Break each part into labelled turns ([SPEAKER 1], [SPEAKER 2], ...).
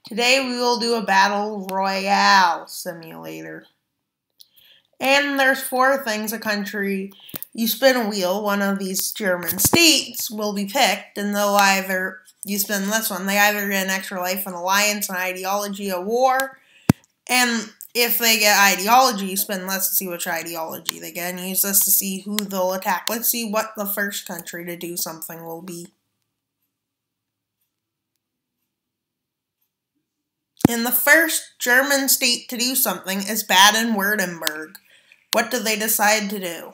[SPEAKER 1] Today we will do a battle royale simulator. And there's 4 things a country, you spin a wheel, one of these German states will be picked, and they'll either, you spin this one, they either get an extra life, an alliance, an ideology, a war, and if they get ideology, you spin this to see which ideology they get, and use this to see who they'll attack. Let's see what the first country to do something will be. And the first German state to do something is Baden-Württemberg. What do they decide to do?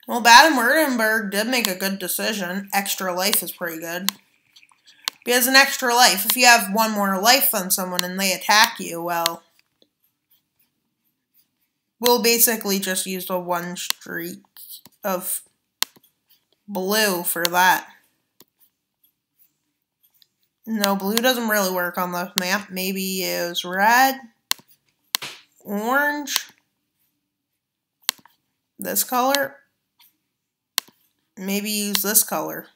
[SPEAKER 1] Well, Baden-Württemberg did make a good decision. Extra life is pretty good. Because an extra life, if you have 1 more life than someone and they attack you, well, we'll basically just use the 1 streak of blue for that. No, blue doesn't really work on the map. Maybe use red, orange, this color. Maybe use this color.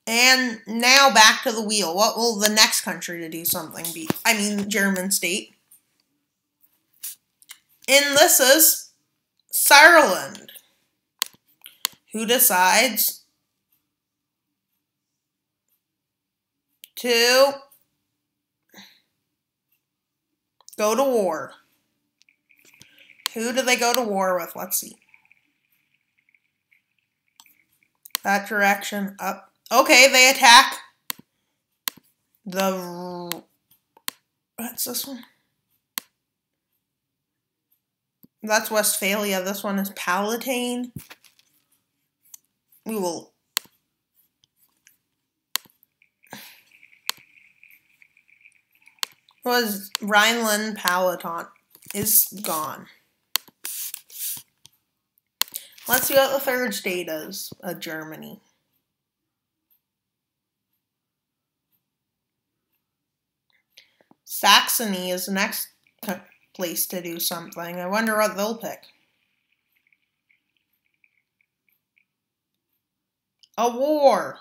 [SPEAKER 1] And now back to the wheel. What will the next country to do something be? I mean, German state. And this is Saarland. Who decides to go to war? Who do they go to war with? Let's see. That direction up. Okay, they attack the... What's this one? That's Westphalia. This one is Palatine. We will... Was Rhineland-Palatinate is gone. Let's see what the third state is of Germany. Saxony is the next place to do something. I wonder what they'll pick. A war.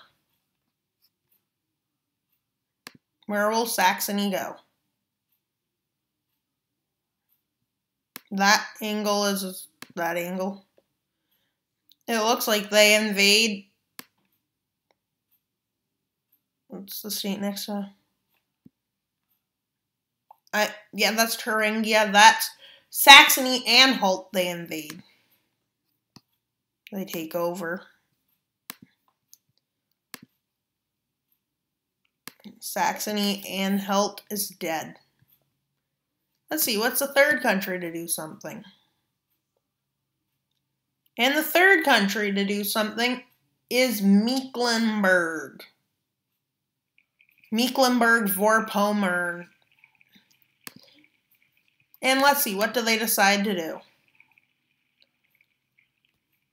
[SPEAKER 1] Where will Saxony go? That angle is that angle. It looks like they invade. What's the state next to? Yeah, that's Thuringia. That's Saxony Anhalt they invade. They take over. Saxony Anhalt is dead. Let's see, what's the third country to do something? And the third country to do something is Mecklenburg. Mecklenburg-Vorpommern. And let's see, what do they decide to do?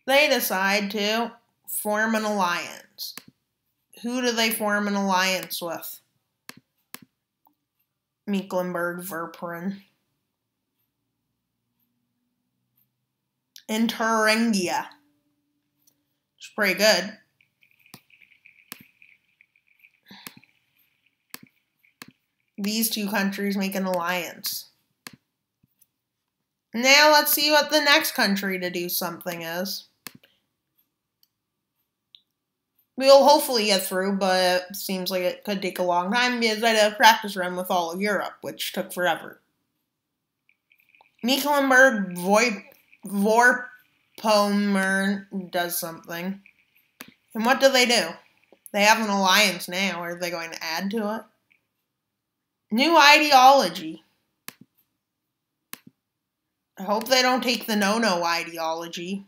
[SPEAKER 1] They decide to form an alliance. Who do they form an alliance with? Mecklenburg-Vorpommern. And Thuringia. It's pretty good. These 2 countries make an alliance. Now let's see what the next country to do something is. We'll hopefully get through, but it seems like it could take a long time because I did a practice run with all of Europe, which took forever. Mecklenburg-Vorpommern does something. And what do? They have an alliance now. Are they going to add to it? New ideology. I hope they don't take the no-no ideology.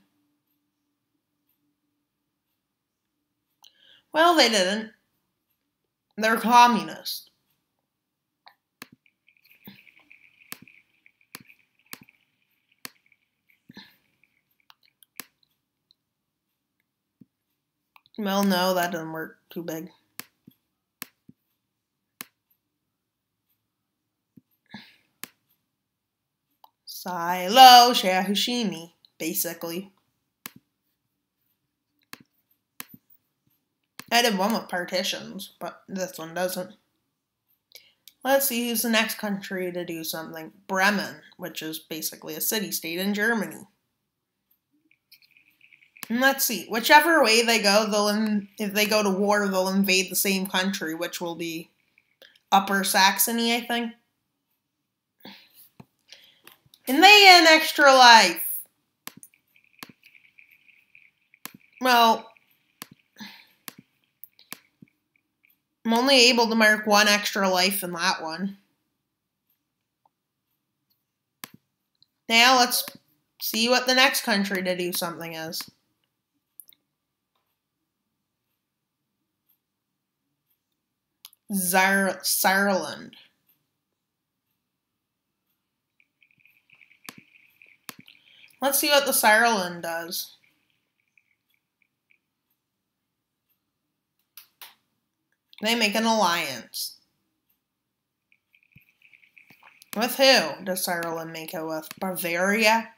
[SPEAKER 1] Well, they didn't. They're communist. Well, no, that doesn't work. Too big. Silo Shahushimi, basically. I did one with partitions, but this one doesn't. Let's see who's the next country to do something. Bremen, which is basically a city-state in Germany. And let's see, whichever way they go, if they go to war, they'll invade the same country, which will be Upper Saxony, I think. And they get an extra life. Well, I'm only able to mark one extra life in that one. Now let's see what the next country to do something is. Saarland. Let's see what the Saarland does. They make an alliance. With who does Saarland make it with? Bavaria?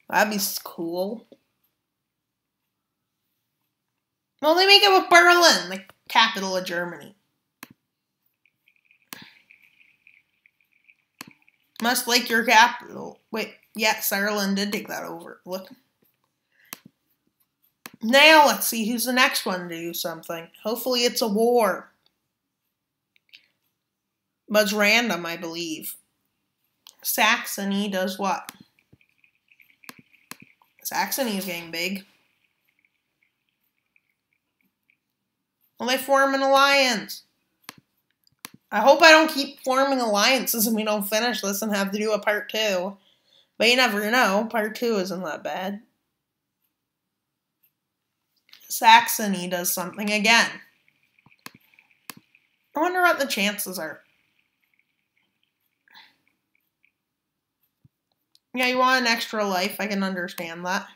[SPEAKER 1] That'd be cool. Well, they make it with Berlin, the capital of Germany. Must like your capital. Wait, yeah, Saarland did take that over. Look. Now let's see who's the next one to do something. Hopefully it's a war. But it's random, I believe. Saxony does what? Saxony is getting big. Well, they form an alliance. I hope I don't keep forming alliances and we don't finish this and have to do a part 2. But you never know. Part 2 isn't that bad. Saxony does something again. I wonder what the chances are. Yeah, you want an extra life. I can understand that.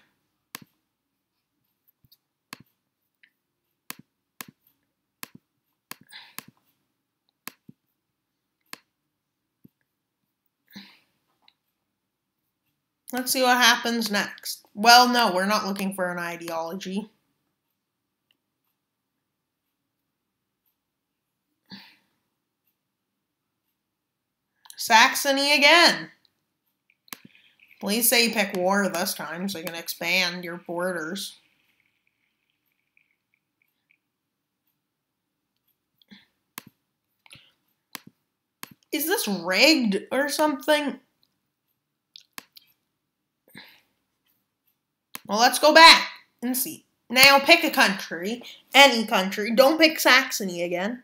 [SPEAKER 1] Let's see what happens next. Well, no, we're not looking for an ideology. Saxony again. Please say you pick war this time so you can expand your borders. Is this rigged or something? Well, let's go back and see. Now pick a country. Any country. Don't pick Saxony again.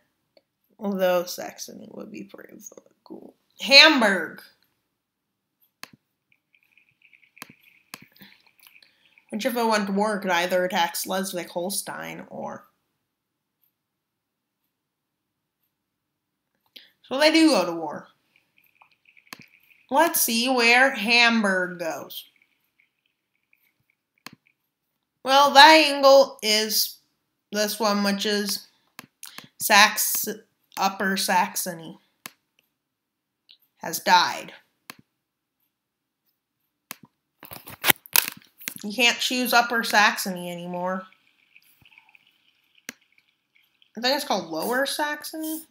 [SPEAKER 1] Although Saxony would be pretty cool. Hamburg. Which if it went to war could either attack Schleswig-Holstein or... So they do go to war. Let's see where Hamburg goes. Well, that angle is this one, which is Upper Saxony has died. You can't choose Upper Saxony anymore. I think it's called Lower Saxony.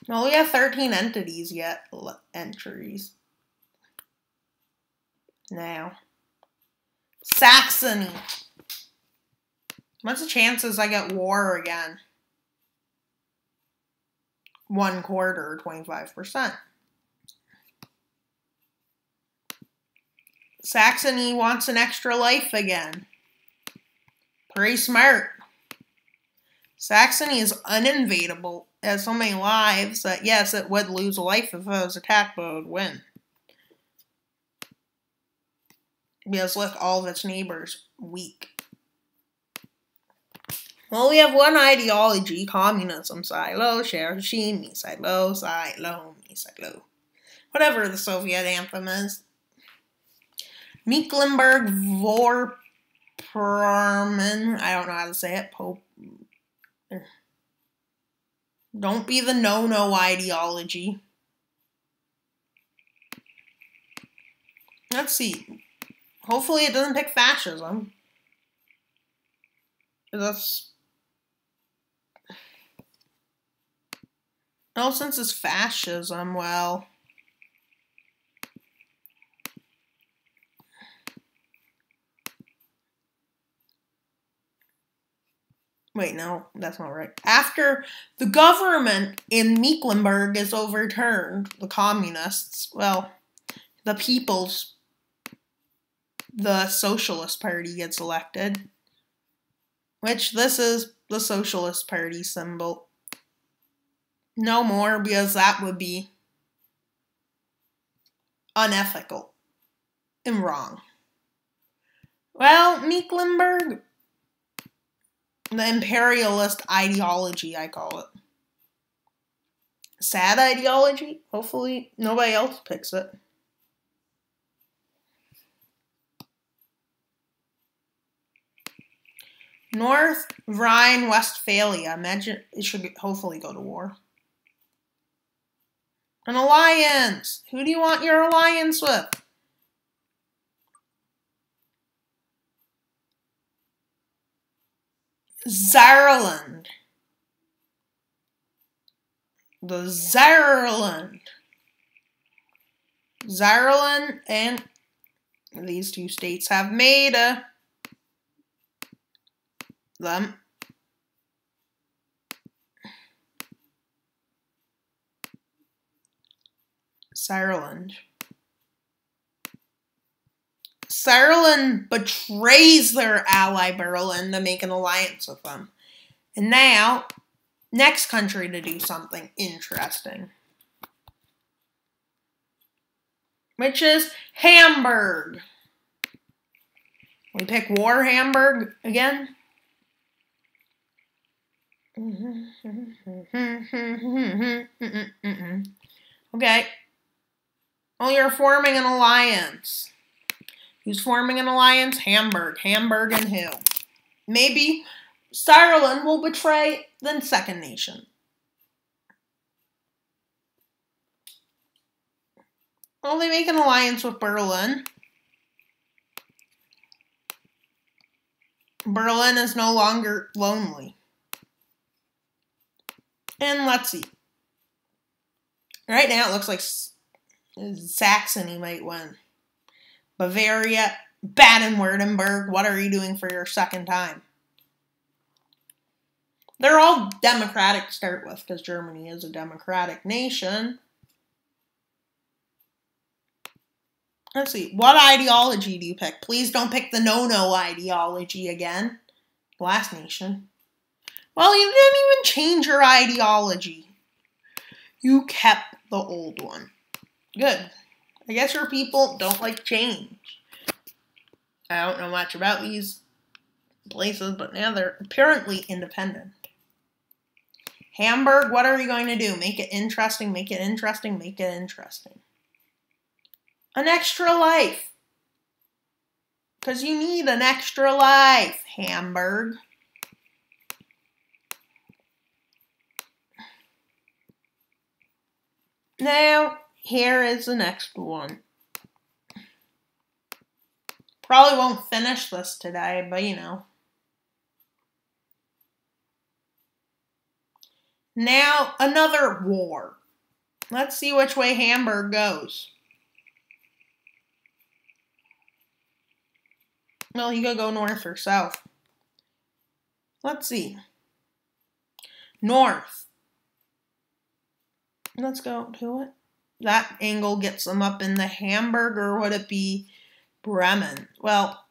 [SPEAKER 1] Well, we have 13 entities yet. Entries. Now. Saxony. What's the chances I get war again? 1/4, 25%. Saxony wants an extra life again. Pretty smart. Saxony is uninvadable. It has so many lives that, yes, it would lose a life if it was attacked, but it would win. Because look, all of its neighbors weak. Well, we have one ideology, communism, silo, Shahushimi, silo, silo. Whatever the Soviet anthem is. Mecklenburg-Vorpommern, I don't know how to say it, Don't be the no-no ideology. Let's see. Hopefully it doesn't pick fascism. That's... Oh, since it's fascism, well... Wait, no, that's not right. After the government in Mecklenburg is overturned, the communists, well, the Socialist Party gets elected. Which, this is the Socialist Party symbol. No more, because that would be unethical and wrong. Well, Mecklenburg... The imperialist ideology, I call it. Sad ideology? Hopefully nobody else picks it. North Rhine-Westphalia. Imagine it should hopefully go to war. An alliance. Who do you want your alliance with? Saarland. The Saarland. Saarland and these two states have made them. Saarland. Saarland betrays their ally Berlin to make an alliance with them. And now, next country to do something interesting. Which is Hamburg. We pick war Hamburg again. Okay. Well, you're forming an alliance. Who's forming an alliance? Hamburg. Hamburg and who? Maybe Saarland will betray the second nation. Well, they make an alliance with Berlin. Berlin is no longer lonely. And let's see. Right now it looks like Saxony might win. Bavaria, Baden-Württemberg, what are you doing for your second time? They're all democratic to start with, because Germany is a democratic nation. Let's see, what ideology do you pick? Please don't pick the no-no ideology again. Last nation. Well, you didn't even change your ideology. You kept the old one. Good. I guess your people don't like change. I don't know much about these places, but now they're apparently independent. Hamburg, what are you going to do? Make it interesting, make it interesting, make it interesting. An extra life. Because you need an extra life, Hamburg. Now, here is the next one. Probably won't finish this today, but you know. Now, another war. Let's see which way Hamburg goes. Well, you could go north or south. Let's see. North. Let's go to it. That angle gets them up in the Hamburg, or would it be Bremen? Well,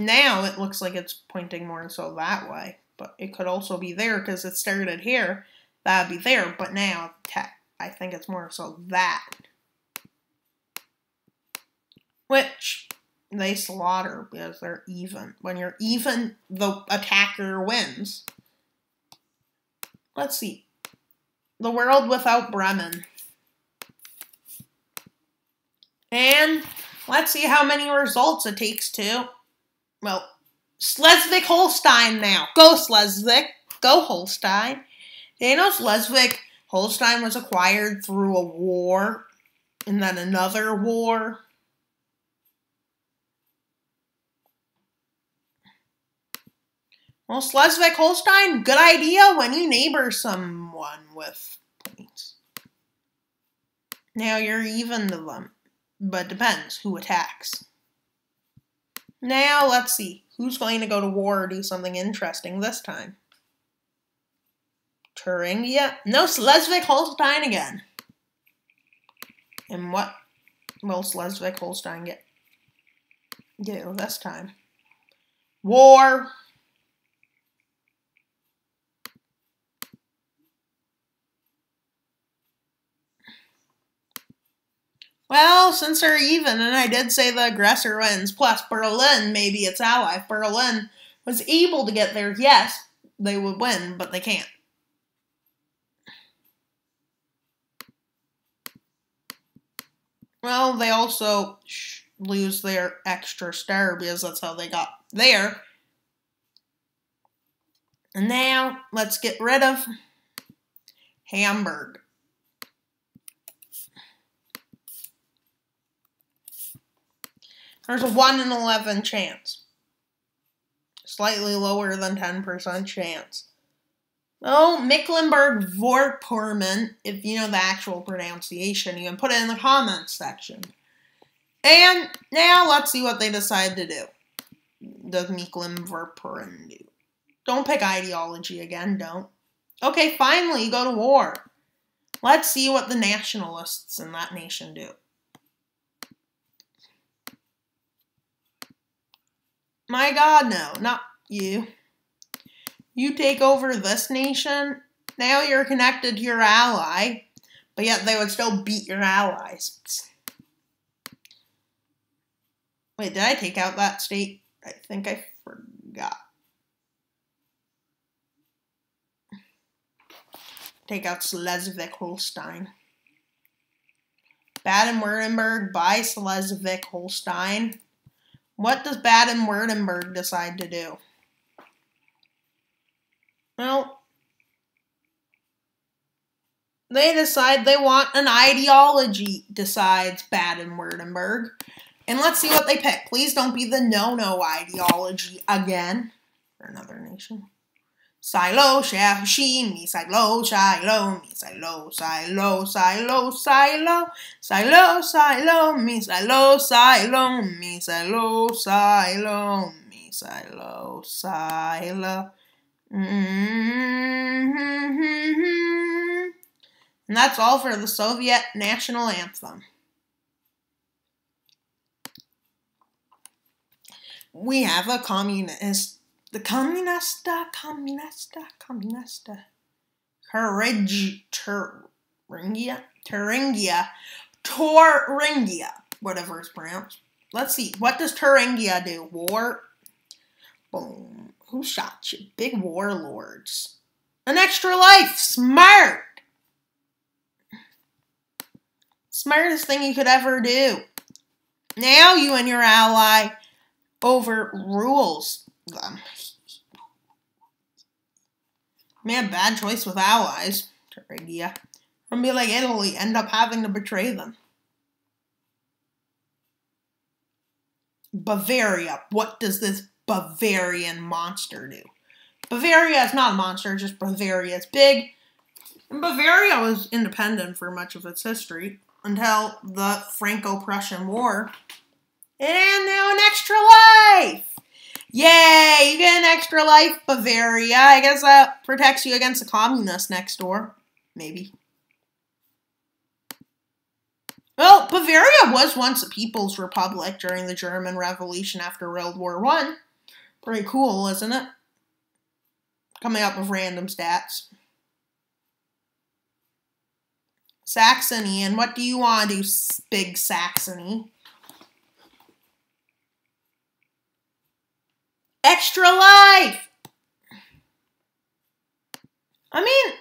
[SPEAKER 1] now it looks like it's pointing more so that way. But it could also be there because it started here. That would be there. But now, I think it's more so that. Which they slaughter because they're even. When you're even, the attacker wins. Let's see. The world without Bremen. And let's see how many results it takes to. Well, Schleswig-Holstein now. Go Schleswig. Go Holstein. You know Schleswig Holstein was acquired through a war, and then another war. Well, Schleswig-Holstein, good idea when you neighbor someone with points. Now you're even to them, but depends who attacks. Now let's see, who's going to go to war or do something interesting this time? Thuringia? No, Schleswig-Holstein again. And what will Schleswig-Holstein do this time? War. Well, since they're even, and I did say the aggressor wins, plus Berlin may be its ally. If Berlin was able to get there, yes, they would win, but they can't. Well, they also lose their extra star because that's how they got there. And now, let's get rid of Hamburg. There's a 1 in 11 chance. Slightly lower than 10% chance. Oh, Mecklenburg-Vorpommern, if you know the actual pronunciation, you can put it in the comments section. And now let's see what they decide to do. Does Mecklenburg-Vorpommern do? Don't pick ideology again, don't. Okay, finally, go to war. Let's see what the nationalists in that nation do. My God, no, not you. You take over this nation, now you're connected to your ally, but yet they would still beat your allies. Wait, did I take out that state? I think I forgot. Take out Schleswig-Holstein. Baden-Württemberg by Schleswig-Holstein. What does Baden-Württemberg decide to do? Well, they decide they want an ideology, decides Baden-Württemberg. And let's see what they pick. Please don't be the no-no ideology again. For another nation. Silo, Shahushi, me silo, Silo, me silo, Silo, Silo, Silo, Silo, Silo, me silo, Silo, me silo, Silo, me silo, Silo. And that's all for the Soviet national anthem. We have a communist. The Communista. Thuringia, whatever it's pronounced. Let's see, what does Thuringia do? War? Boom. Who shot you? Big warlords. An extra life! Smart! Smartest thing you could ever do. Now you and your ally overrules them. Man, bad choice with allies. Thuringia. Or be like Italy, end up having to betray them. Bavaria. What does this Bavarian monster do? Bavaria is not a monster, just Bavaria is big. And Bavaria was independent for much of its history until the Franco-Prussian War. And now an extra life! Yay! You get an extra life, Bavaria. I guess that protects you against the communists next door. Maybe. Well, Bavaria was once a people's republic during the German Revolution after World War I. Pretty cool, isn't it? Coming up with random stats. Saxony, and what do you want to do, big Saxony? Extra life! I mean,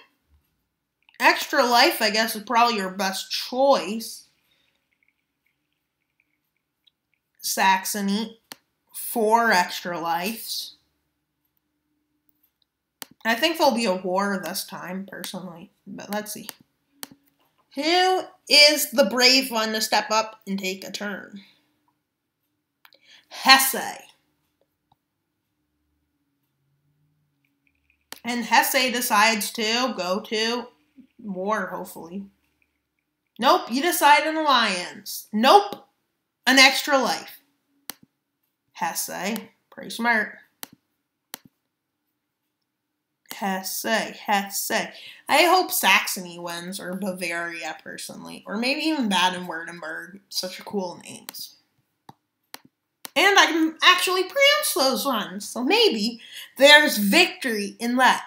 [SPEAKER 1] extra life, I guess, is probably your best choice. Saxony, 4 extra lives. I think there'll be a war this time, personally. but let's see. Who is the brave one to step up and take a turn? Hesse. And Hesse decides to go to war, hopefully. Nope, you decide an alliance. Nope, an extra life. Hesse, pretty smart. Hesse. I hope Saxony wins, or Bavaria, personally. Or maybe even Baden-Württemberg. Such cool names. And I can actually pronounce those ones, so maybe there's victory in that.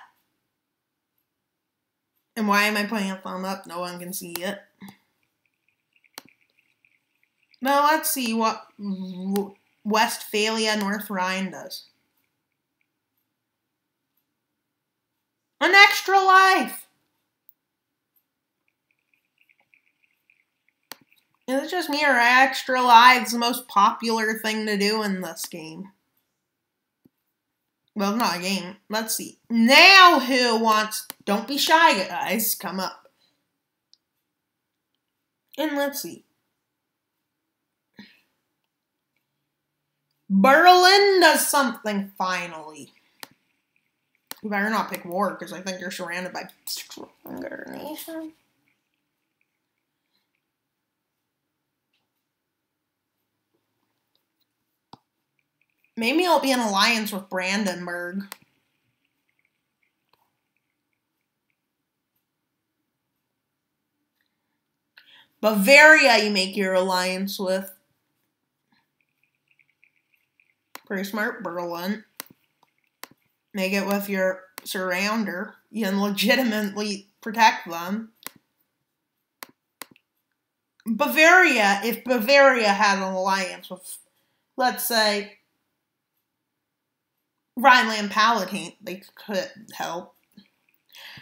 [SPEAKER 1] And why am I putting a thumb up? No one can see it. Now let's see what Westphalia North Rhine does. An extra life! Is it just me, or extra lives the most popular thing to do in this game? Well, not a game. Let's see. Now who wants... Don't be shy, guys. Come up. And let's see. Berlin does something finally. You better not pick war, because I think you're surrounded by stronger nations. Maybe I'll be in alliance with Brandenburg. Bavaria you make your alliance with. Pretty smart, Berlin. Make it with your surrounder. You can legitimately protect them. Bavaria, if Bavaria had an alliance with, let's say, Rhineland-Palatinate, they could help.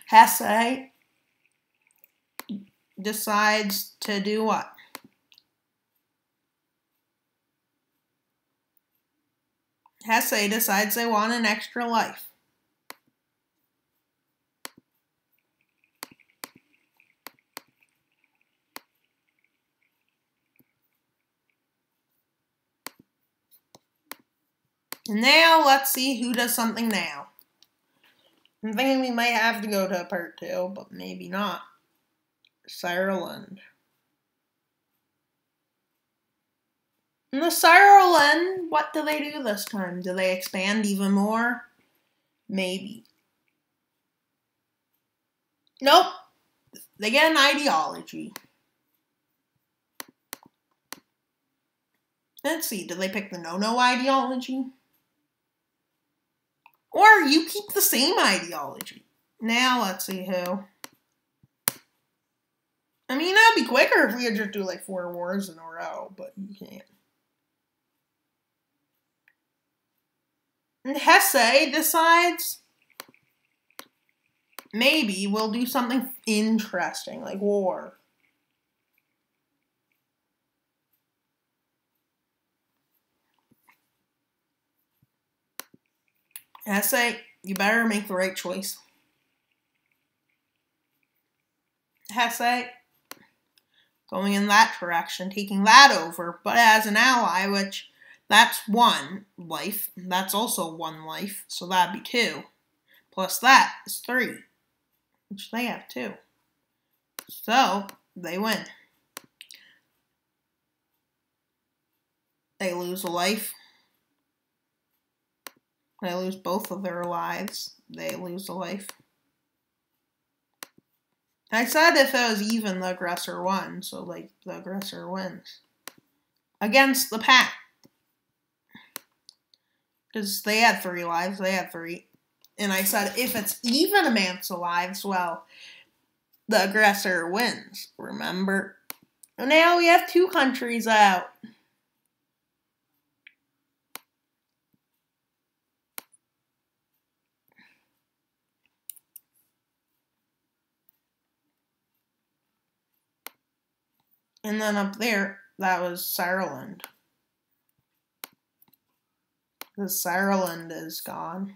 [SPEAKER 1] Hesse decides to do what? Hesse decides they want an extra life. And now, let's see who does something now. I'm thinking we might have to go to part 2, but maybe not. Ireland. And the Ireland, what do they do this time? Do they expand even more? Maybe. Nope. They get an ideology. Let's see, do they pick the no-no ideology? Or you keep the same ideology. Now, let's see who. I mean, that'd be quicker if we could just do like 4 wars in a row, but you can't. And Hesse decides maybe we'll do something interesting, like war. Hesse, you better make the right choice. Hesse, going in that direction, taking that over, but as an ally, which that's 1 life. That's also 1 life, so that'd be 2. Plus that is 3, which they have 2. So, they win. They lose a life. They lose both of their lives. They lose a life. I said if it was even, the aggressor won. So, like, the aggressor wins. Against the pack. Because they had 3 lives. They had 3. And I said if it's even amounts of lives, well, the aggressor wins. Remember? And now we have 2 countries out. And then up there, that was Ireland. This Ireland is gone.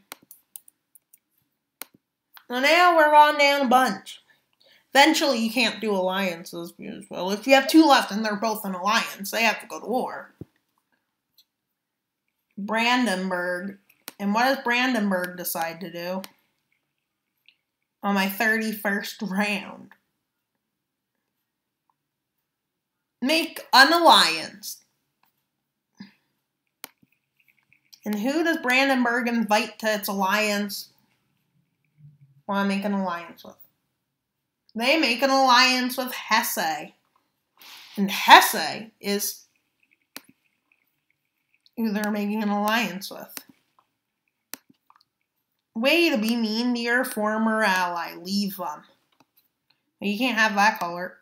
[SPEAKER 1] Well, now we're on down a bunch. Eventually, you can't do alliances because, well, if you have two left and they're both an alliance, they have to go to war. Brandenburg. And what does Brandenburg decide to do? On my 31st round. Make an alliance. And who does Brandenburg invite to its alliance? Want to make an alliance with? They make an alliance with Hesse. And Hesse is who they're making an alliance with. Way to be mean to your former ally. Leave them. You can't have that color.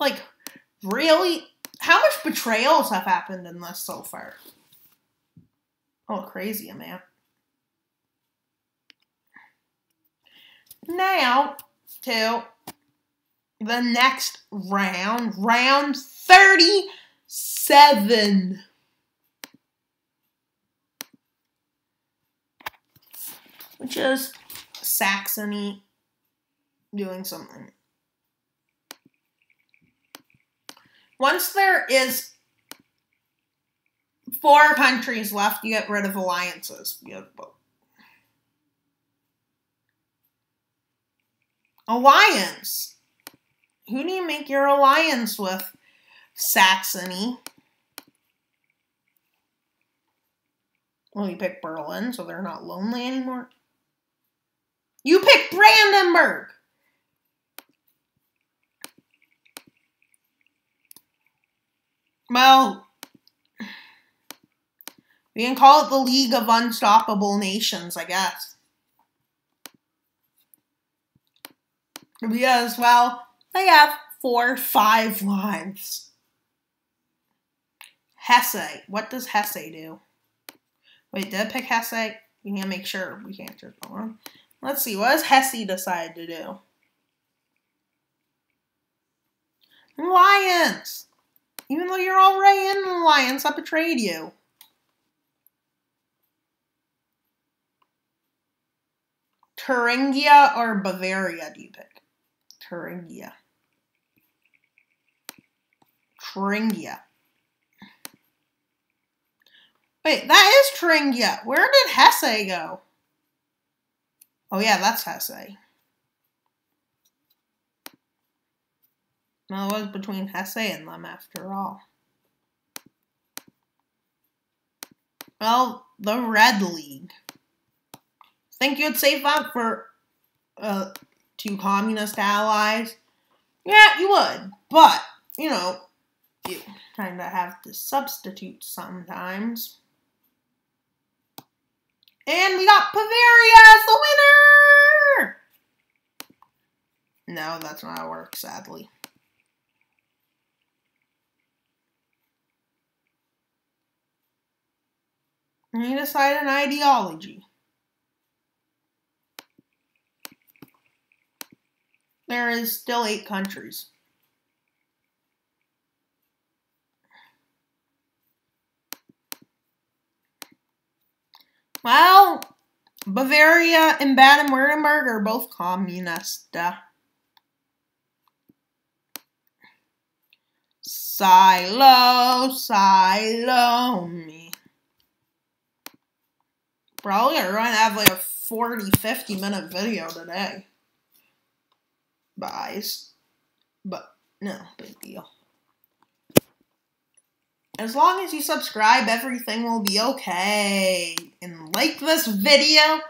[SPEAKER 1] Like, really? How much betrayals have happened in this so far? Oh, crazy amount. Now, to the next round. Round 37. Which is Saxony doing something. Once there is 4 countries left, you get rid of alliances. Alliance. Who do you make your alliance with? Saxony. Well, you pick Berlin, so they're not lonely anymore. You pick Brandenburg. Well, we can call it the League of Unstoppable Nations, I guess. Because, well, they have 4 or 5 lives. Hesse. What does Hesse do? Wait, did I pick Hesse? We need to make sure we can't just go on. Let's see, what does Hesse decide to do? Alliance! Even though you're already in an alliance, I betrayed you. Thuringia or Bavaria do you pick? Thuringia. Thuringia. Wait, that is Thuringia. Where did Hesse go? Oh yeah, that's Hesse. Well, it was between Hesse and them after all. Well, the Red League. Think you'd save that for 2 communist allies? Yeah, you would. But, you know, you kind of have to substitute sometimes. And we got Bavaria as the winner! No, that's not how it works, sadly. And you decide an ideology. There is still 8 countries. Well, Bavaria and Baden-Württemberg are both communist. Silo me. Probably going to have like a 40-50 minute video today. Buys. But, no, big deal. As long as you subscribe, everything will be okay. And like this video,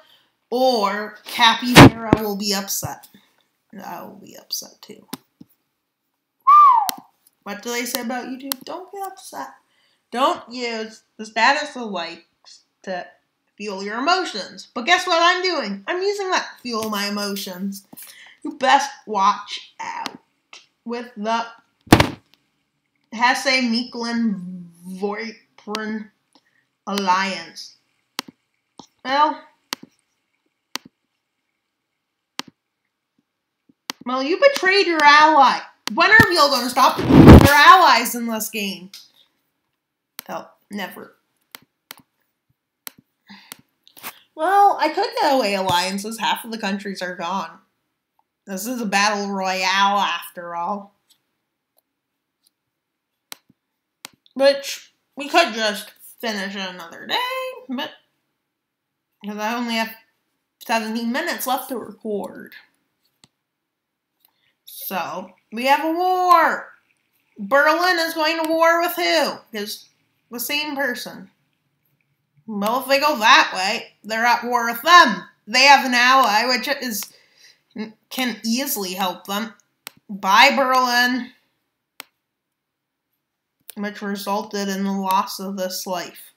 [SPEAKER 1] or Capybara will be upset. I will be upset too. What do they say about YouTube? Don't get upset. Don't use the status of likes to fuel your emotions. But guess what I'm doing? I'm using that to fuel my emotions. You best watch out with the Hesse-Mecklenburg Alliance. Well, you betrayed your ally. When are you going to stop your allies in this game? Oh, never. Well, I could get away alliances. Half of the countries are gone. This is a battle royale after all. Which we could just finish another day, but because I only have 17 minutes left to record. So, we have a war. Berlin is going to war with who? Because the same person. Well, if they go that way, they're at war with them. They have an ally, which can easily help them. By Berlin, which resulted in the loss of this life.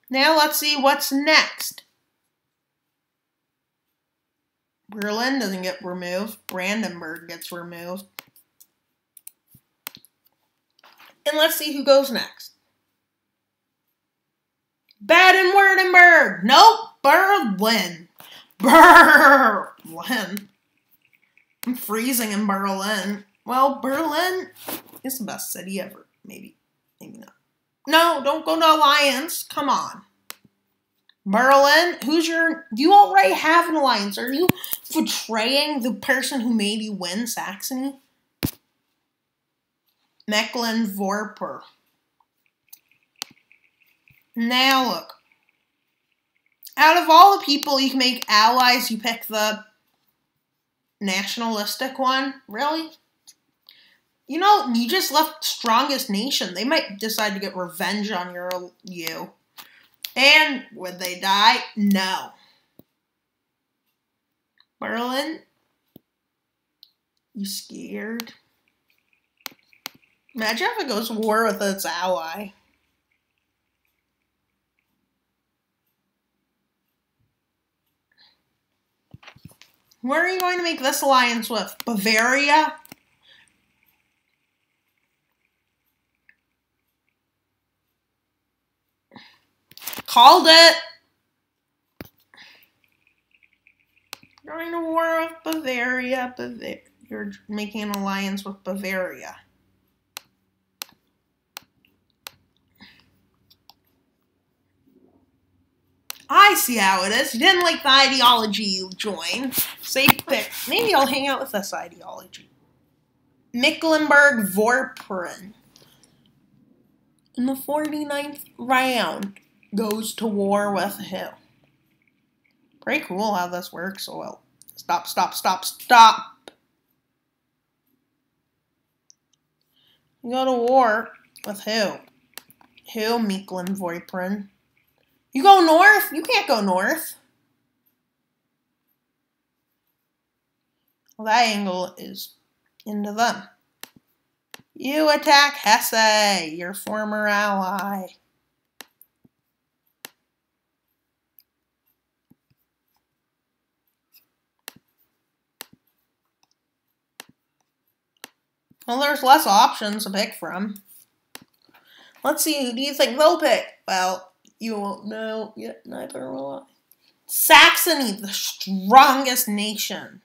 [SPEAKER 1] Now let's see what's next. Berlin doesn't get removed. Brandenburg gets removed. And let's see who goes next. Baden-Württemberg. Nope. Berlin. Berlin. I'm freezing in Berlin. Well, Berlin is the best city ever. Maybe. Maybe not. No, don't go to Alliance. Come on. Berlin, do you already have an alliance? Are you betraying the person who made you win Saxony? Mecklenburg. Now look. Out of all the people you can make allies, you pick the nationalistic one? Really? You know, you just left strongest nation. They might decide to get revenge on you. And would they die? No. Berlin? You scared? Imagine if it goes to war with its ally. Where are you going to make this alliance with? Bavaria? Called it! Going to war with Bavaria. You're making an alliance with Bavaria. I see how it is. You didn't like the ideology you joined. Safe pick. Maybe I'll hang out with this ideology. Mecklenburg-Vorpommern. In the 49th round, goes to war with who? Pretty cool how this works. So well. Stop, stop, stop, stop. You go to war with who? Who, Mecklenburg-Vorpommern? You go north? You can't go north. Well, that angle is into them. You attack Hesse, your former ally. Well, there's less options to pick from. Let's see, who do you think they'll pick? Well, you won't know yet, neither will I. Saxony, the strongest nation.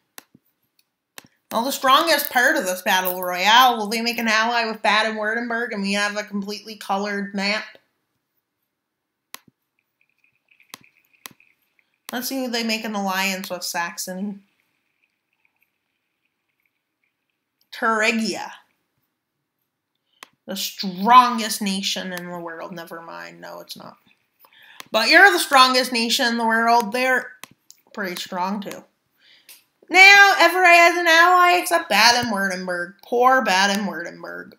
[SPEAKER 1] Well, the strongest part of this battle royale, will they make an ally with Baden-Württemberg and we have a completely colored map? Let's see who they make an alliance with Saxony. Thuringia. The strongest nation in the world. Never mind. No, it's not. But you're the strongest nation in the world. They're pretty strong, too. Now, everybody has an ally except Baden-Württemberg. Poor Baden-Württemberg.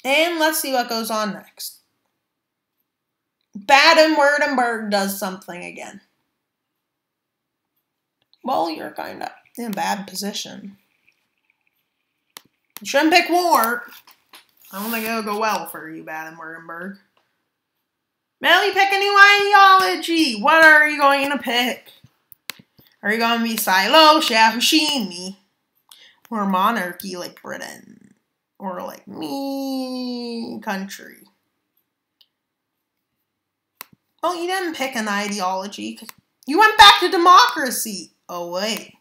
[SPEAKER 1] And let's see what goes on next. Baden-Württemberg does something again. Well, you're kind of in a bad position. You shouldn't pick war. I don't think it'll go well for you, Baden-Württemberg. Well, you pick a new ideology. What are you going to pick? Are you going to be Silo, Shafushimi? Or monarchy like Britain? Or like me, country? Well, you didn't pick an ideology. You went back to democracy. Oh, wait.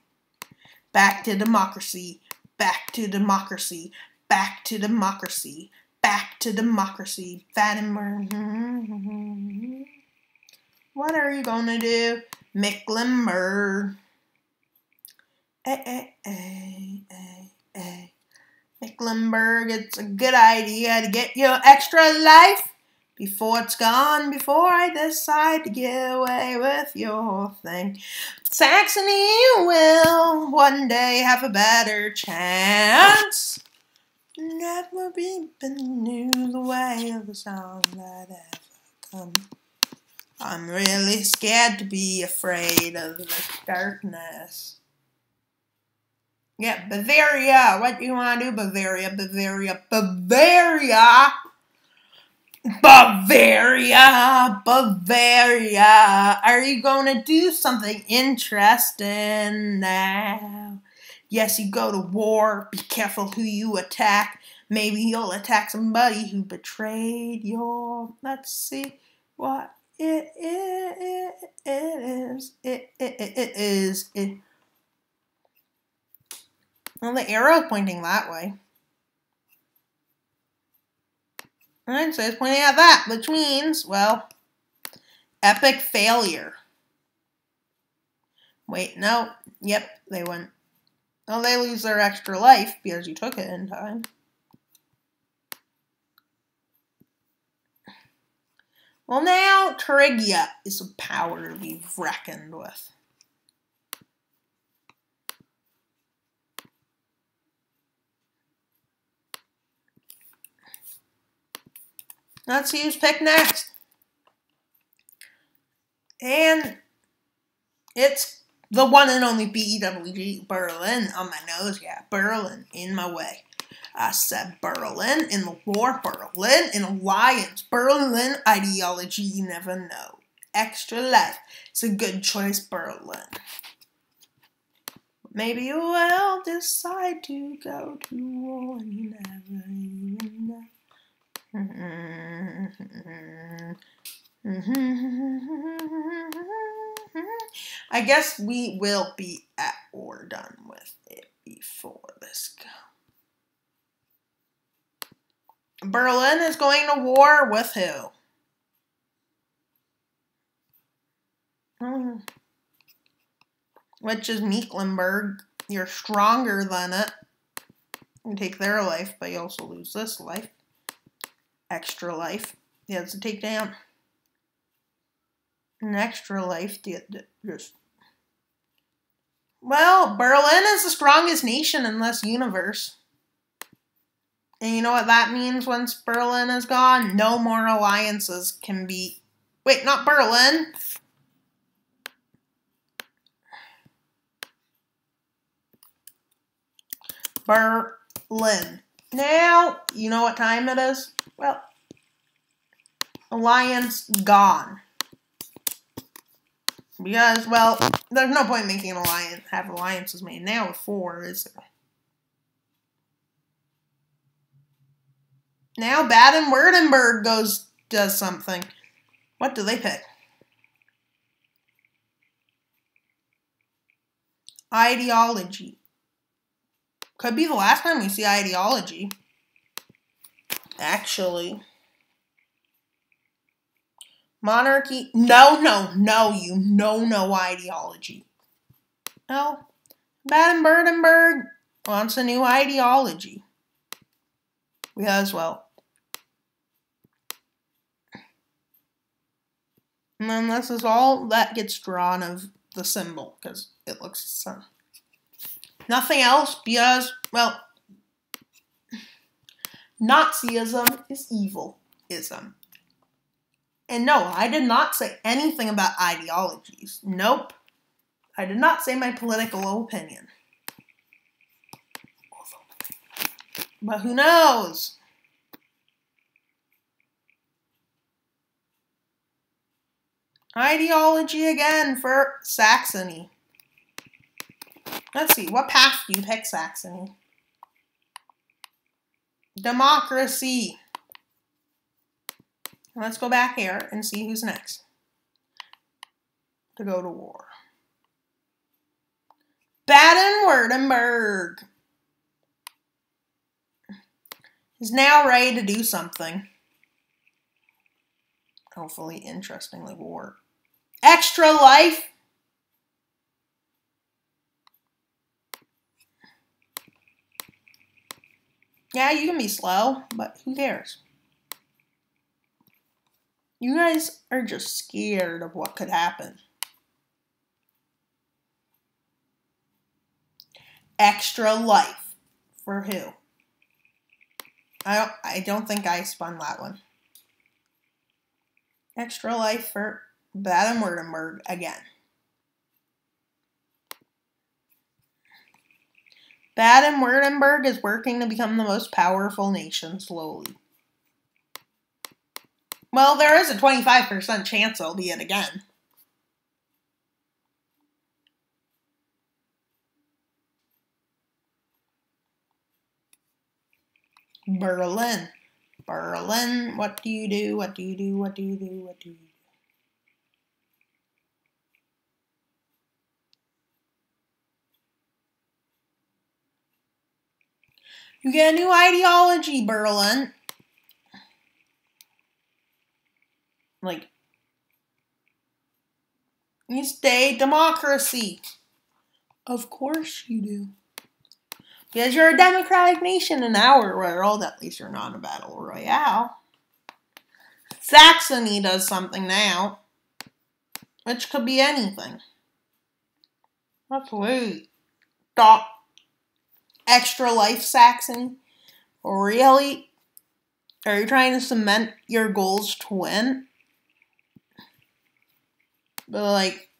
[SPEAKER 1] Back to democracy. Back to democracy. Back to democracy. Back to democracy. What are you gonna do? Mecklenburg. Mecklenburg, it's a good idea to get your extra life before it's gone, before I decide to get away with your thing. Saxony will one day have a better chance. Never been knew the way of the song that ever come. I'm really scared to be afraid of the darkness. Yeah, Bavaria. What do you want to do? Bavaria, Bavaria, Bavaria. Bavaria, Bavaria. Are you going to do something interesting now? Yes, you go to war. Be careful who you attack. Maybe you'll attack somebody who betrayed your... Let's see what it is. It is. Well, the arrow pointing that way. Alright, so it's pointing at that, which means, well, epic failure. Wait, no. Yep, they went. Oh, they lose their extra life because you took it in time. Well, now Thuringia is a power to be reckoned with. Let's see who's picked next. And it's the one and only BWG, Berlin, on my nose. Yeah, Berlin, in my way. I said Berlin in the war, Berlin in alliance, Berlin ideology you never know. Extra life. It's a good choice, Berlin. Maybe you will decide to go to war and you never even know. I guess we will be at war done with it before this goes. Berlin is going to war with who? Which is Mecklenburg. You're stronger than it. You take their life, but you also lose this life. Extra life. You have to take down an extra life. Well, Berlin is the strongest nation in this universe. And you know what that means once Berlin is gone? No more alliances can be... Wait, not Berlin. Berlin. Now, you know what time it is? Well, alliance gone. Because, well, there's no point making an alliance, have alliances made now with 4, is there? Now Baden-Württemberg does something. What do they pick? Ideology. Could be the last time we see ideology. Actually. Monarchy. No, you no ideology. No. Baden-Württemberg wants a new ideology. Because, well. And then this is all that gets drawn of the symbol, because it looks the sun. Nothing else, because, well, Nazism is evilism. And no, I did not say anything about ideologies. Nope. I did not say my political opinion. But who knows? Ideology again for Saxony. Let's see, what path do you pick, Saxony? Democracy. Let's go back here and see who's next to go to war. Baden-Württemberg is now ready to do something. Hopefully, interestingly, war. Extra life. Yeah, you can be slow, but who cares? You guys are just scared of what could happen. Extra life. For who? I don't think I spun that one. Extra life for Baden-Württemberg again. Baden-Württemberg is working to become the most powerful nation slowly. Well, there is a 25% chance it'll be it again. Berlin. Berlin, what do you do? What do you do? What do you do? What do you do? You get a new ideology, Berlin. Like, you stay democracy. Of course you do. Because you're a democratic nation in our world, at least you're not in a battle royale. Saxony does something now, which could be anything. Let's wait. Stop. Extra life, Saxony? Really? Are you trying to cement your goals to win? But, like,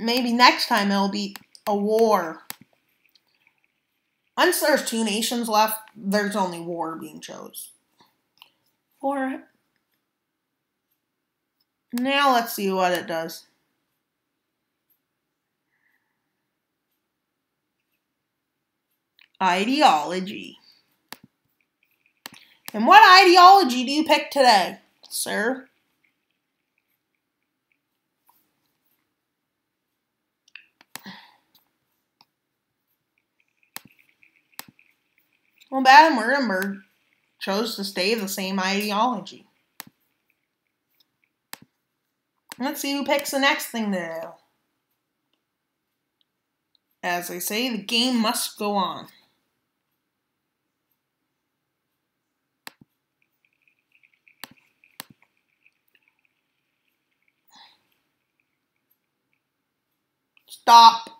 [SPEAKER 1] maybe next time it'll be a war. Once there's 2 nations left, there's only war being chose. For now, let's see what it does. Ideology. And what ideology do you pick today, sir? Well, Baden-Württemberg chose to stay the same ideology. Let's see who picks the next thing to do. As I say, the game must go on. Stop.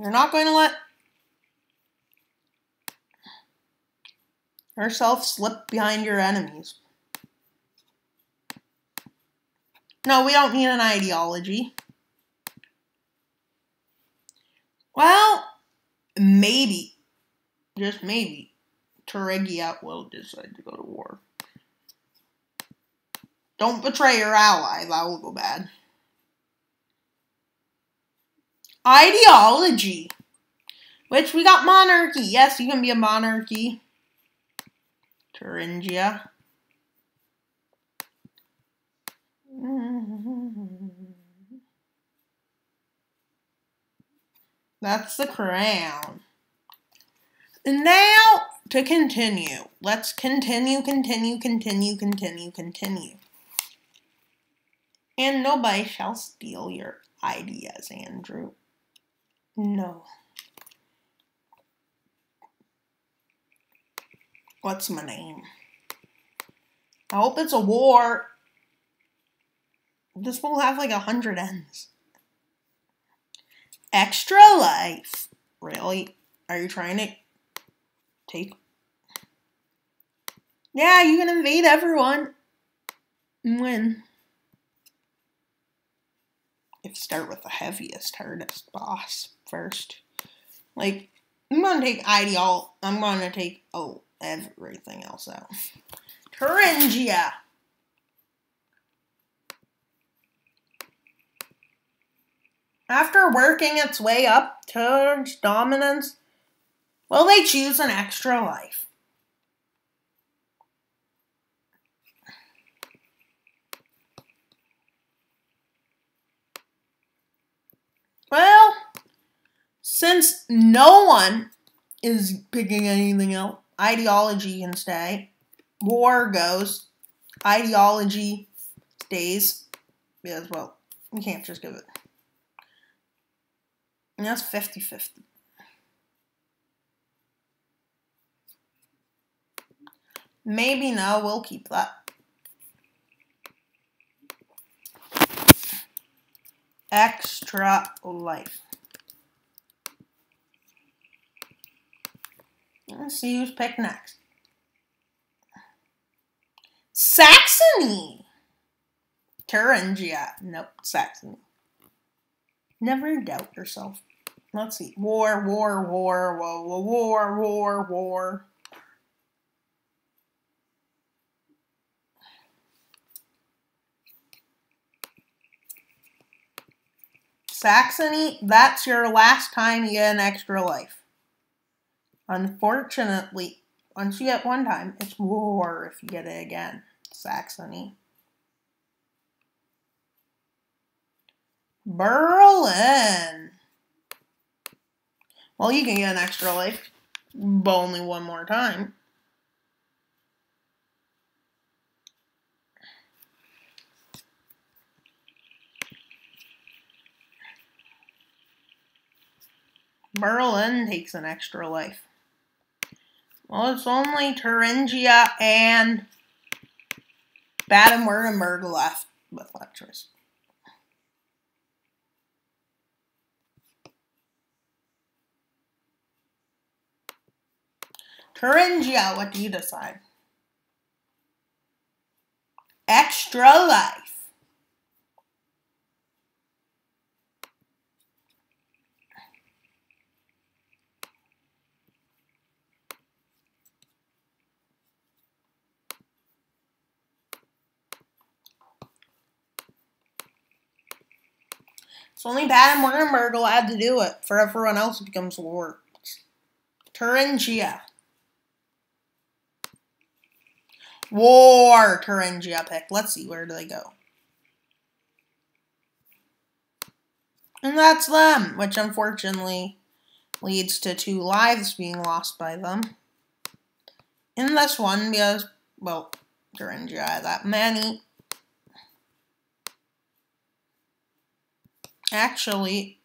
[SPEAKER 1] You're not going to let yourself slip behind your enemies. No, we don't need an ideology. Well, maybe, just maybe, Thuringia will decide to go to war. Don't betray your ally, that will go bad. Ideology. Which we got monarchy. Yes, you can be a monarchy. Thuringia. That's the crown. And now, to continue. Let's continue. And nobody shall steal your ideas, Andrew. No. What's my name? I hope it's a war. This will have like 100 ends. Extra life. Really? Are you trying to take? Yeah, you can invade everyone and win. If start with the heaviest, hardest boss first. Like, I'm gonna take I'm gonna take everything else out. Thuringia. After working its way up towards dominance, will they choose an extra life? Well, since no one is picking anything else. Ideology can stay. War goes. Ideology stays. Because, well, you can't just give it. And that's 50-50. Maybe no, we'll keep that. Extra life. Let's see who's picked next. Saxony. Thuringia. Nope, Saxony. Never doubt yourself. Let's see. War. Saxony, that's your last time you get an extra life. Unfortunately, once you get one time, it's war if you get it again. Saxony. Berlin. Well, you can get an extra life, but only one more time. Berlin takes an extra life. Well, it's only Thuringia and Baden-Württemberg left with that choice. Thuringia, what do you decide? Extra life. It's only Baden-Württemberg allowed to do it. For everyone else, it becomes war. Thuringia. War. Thuringia picked. Let's see, where do they go? And that's them, which unfortunately leads to 2 lives being lost by them. In this one, because, well, Thuringia had that many. Actually,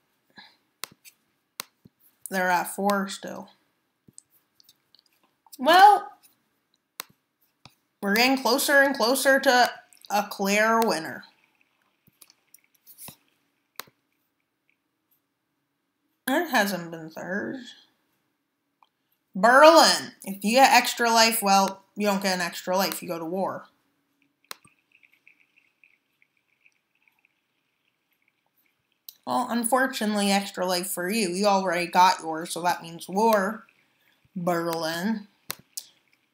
[SPEAKER 1] they're at 4 still. Well, we're getting closer and closer to a clear winner. It hasn't been third. Berlin. If you get extra life, well, you don't get an extra life. You go to war. Well, unfortunately, extra life for you. You already got yours, so that means war. Berlin.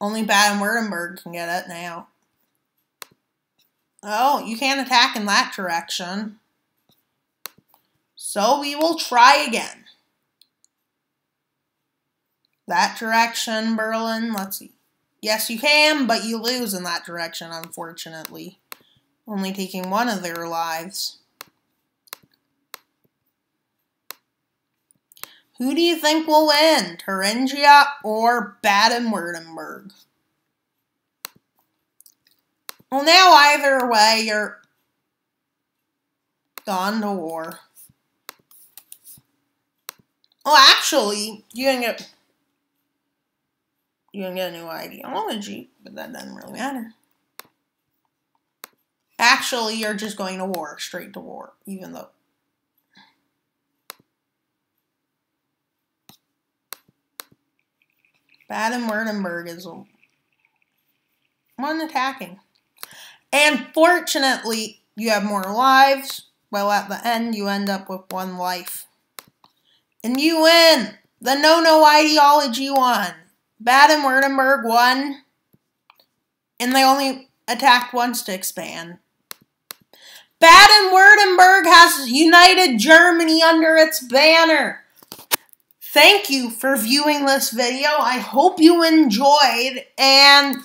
[SPEAKER 1] Only Baden-Württemberg can get it now. Oh, you can't attack in that direction. So we will try again. That direction, Berlin. Let's see. Yes, you can, but you lose in that direction, unfortunately. Only taking one of their lives. Who do you think will win? Thuringia or Baden-Württemberg? Well, now either way, you're gone to war. Well, actually, you can get a new ideology, but that doesn't really matter. Actually, you're just going to war, straight to war, even though. Baden-Württemberg is one attacking. And fortunately, you have more lives. Well, at the end, you end up with 1 life. And you win! The no-no ideology won. Baden-Württemberg won. And they only attacked once to expand. Baden-Württemberg has united Germany under its banner. Thank you for viewing this video. I hope you enjoyed. And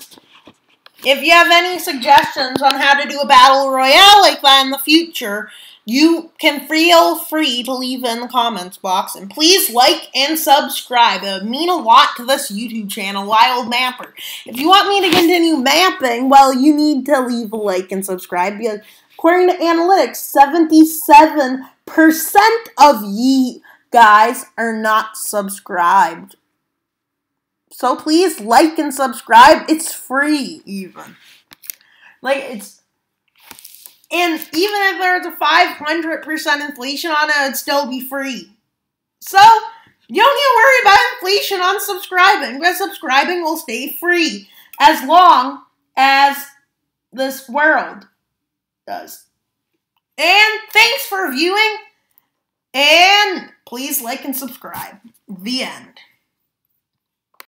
[SPEAKER 1] if you have any suggestions on how to do a battle royale like that in the future, You can feel free to leave in the comments box, and please like and subscribe. It would mean a lot to this YouTube channel, Wild Mapper. If you want me to continue mapping, well, you need to leave a like and subscribe, because according to analytics, 77% of ye guys are not subscribed. So please like and subscribe. It's free, even. And even if there's a 500% inflation on it, it'd still be free. So, you don't need to worry about inflation on subscribing, because subscribing will stay free as long as this world does. And thanks for viewing, and please like and subscribe. The end.